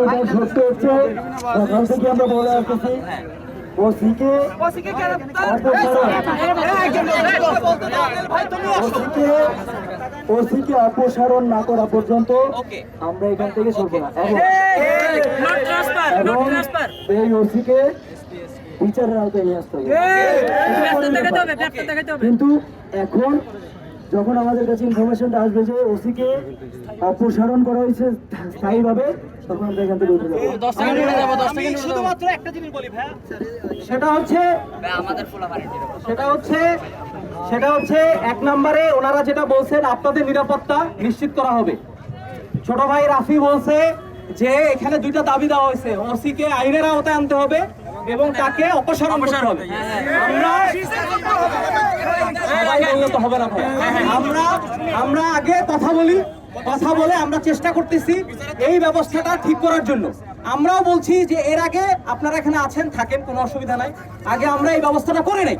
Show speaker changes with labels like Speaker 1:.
Speaker 1: এটা সত্য হচ্ছে সকাল থেকে আমরা বলে আসতেছি ওসিকে অপসারণ না করা পর্যন্ত আমরা এখান থেকে সরবো না এবং এই ওসিকে বিচারের আওতায় নিয়ে আসতে হবে। কিন্তু এখন যখন আমাদের কাছে ইনফরমেশনটা আসবে যে ওসিকে অপসারণ করা হয়েছে স্থায়ীভাবে, তখন আমরা এখান থেকে উঠে যাবো।
Speaker 2: শুধুমাত্র একটা জিনিস বলি ভাই, সেটা হচ্ছে 1 নম্বরে ওনারা যেটা বলছেন আপনাদের নিরাপত্তা নিশ্চিত করা হবে। ছোট ভাই রাফি বলছে যে এখানে 2টা দাবি দেওয়া হয়েছে, ওসিকে আইনের আওতায় আনতে হবে এবং তাকে অপসারণ করতে হবে। আমরা সবাই বললে তো হবে না ভাই, আমরা আগে কথা বলে আমরা চেষ্টা করতেছি এই ব্যবস্থাটা ঠিক করার জন্য। আমরাও বলছি যে এর আগে আপনারা এখানে আছেন, থাকেন, কোনো অসুবিধা নাই, আগে আমরা এই ব্যবস্থাটা করে নেই।